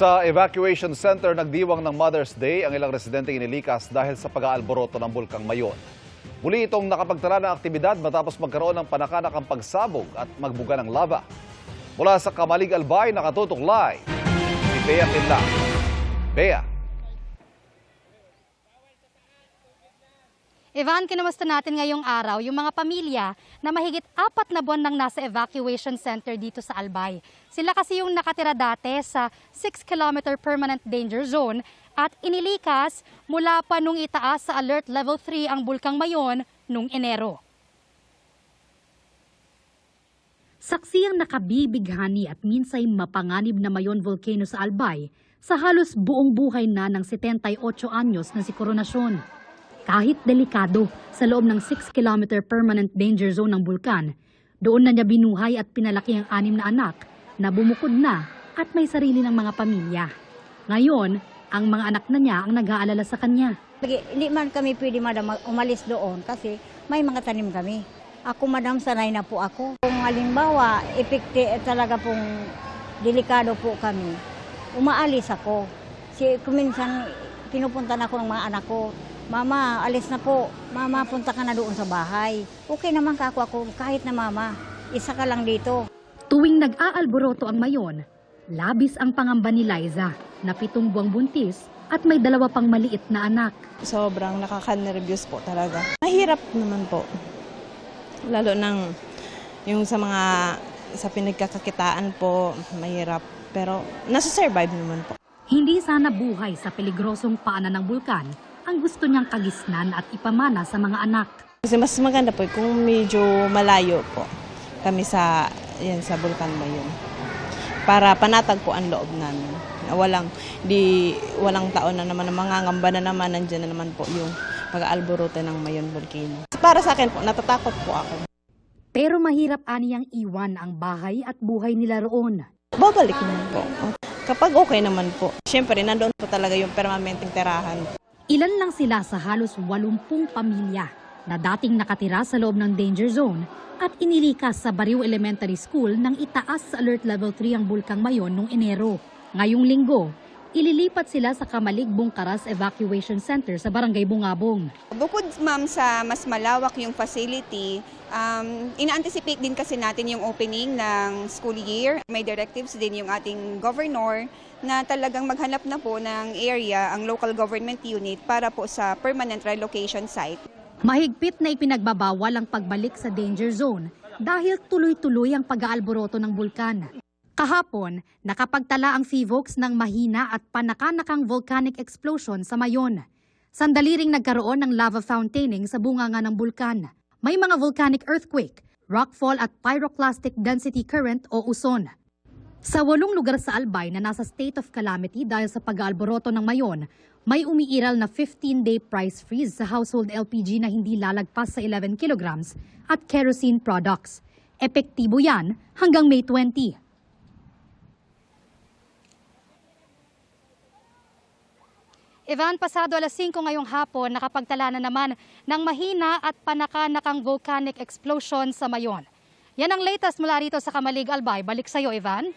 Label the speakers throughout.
Speaker 1: Sa evacuation center, nagdiwang ng Mother's Day ang ilang residente inilikas dahil sa pag-aalboroto ng Bulkang Mayon. Muli itong nakapagtala ng aktibidad matapos magkaroon ng panakanakang pagsabog at magbuga ng lava. Mula sa Kamalig Albay, nakatutok live si Bea Pinla. Bea.
Speaker 2: Ivan, kinamusta natin ngayong araw yung mga pamilya na mahigit 4 na buwan nang nasa evacuation center dito sa Albay. Sila kasi yung nakatira dati sa 6-kilometer permanent danger zone at inilikas mula pa nung itaas sa alert level 3 ang Bulkang Mayon nung Enero. Saksi ang nakabibighani at minsay mapanganib na Mayon volcano sa Albay sa halos buong buhay na ng 78 anyos na si Coronasyon. Kahit delikado sa loob ng 6-kilometer permanent danger zone ng bulkan, doon na niya binuhay at pinalaki ang 6 na anak na bumukod na at may sarili ng mga pamilya. Ngayon, ang mga anak na niya ang nag-aalala sa kanya.
Speaker 3: Hindi man kami pwede madam umalis doon kasi may mga tanim kami. Ako madam, sanay na po ako. Kung halimbawa, epekte talaga pong delikado po kami, umaalis ako. Kung minsan pinupunta na ako ng mga anak ko, Mama, alis na po. Mama, punta ka na doon sa bahay. Okay naman ka ako kahit na mama. Isa ka lang dito.
Speaker 2: Tuwing nag-aalboroto ang Mayon, labis ang pangamba ni Liza na 7 buwang buntis at may 2 pang maliit na anak.
Speaker 4: Sobrang nakaka-nervyos po talaga. Mahirap naman po. Lalo nang yung sa pinagkakakitaan po, mahirap. Pero nasa-survive naman po.
Speaker 2: Hindi sana buhay sa peligrosong paanan ng bulkan ang gusto niyang kagisnan at ipamana sa mga anak.
Speaker 4: Kasi mas maganda po kung medyo malayo po kami sa Bulkan Mayon. Para panatag po ang loob namin. Walang taon na naman, mangangamba na naman, nandiyan na naman po yung pag-aalboroto ng Mayon Volcano. Para sa akin po, natatakot po ako.
Speaker 2: Pero mahirap aniyang iwan ang bahay at buhay nila roon.
Speaker 4: Babalik naman po. Kapag okay naman po. Siyempre, nandoon po talaga yung permanenteng tirahan.
Speaker 2: Ilan lang sila sa halos 80 pamilya na dating nakatira sa loob ng danger zone at inilikas sa Bariw Elementary School nang itaas sa alert level 3 ang Bulkang Mayon noong Enero. Ngayong linggo, ililipat sila sa Kamalig Bungkaras Evacuation Center sa Barangay Bungabong.
Speaker 5: Bukod ma'am sa mas malawak yung facility, ina-anticipate din kasi natin yung opening ng school year. May directives din yung ating governor na talagang maghanap na po ng area ang local government unit para po sa permanent relocation site.
Speaker 2: Mahigpit na ipinagbabawal ang pagbalik sa danger zone dahil tuloy-tuloy ang pag-aalboroto ng bulkan. Kahapon, nakapagtala ang PHIVOLCS ng mahina at panakanakang volcanic explosion sa Mayon. Sandali ring nagkaroon ng lava fountaining sa bunganga ng bulkan. May mga volcanic earthquake, rockfall at pyroclastic density current o uson. Sa 8 lugar sa Albay na nasa state of calamity dahil sa pag-aalboroto ng Mayon, may umiiral na 15-day price freeze sa household LPG na hindi lalagpas sa 11 kilograms at kerosene products. Epektibo yan hanggang May 20. Ivan, pasado alas 5 ngayong hapon, nakapagtala na naman ng mahina at panakanakang volcanic explosion sa Mayon. Yan ang latest mula rito sa Kamalig Albay. Balik sa iyo, Ivan.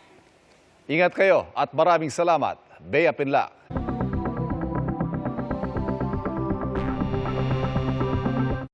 Speaker 1: Ingat kayo at maraming salamat. Bea Pinla.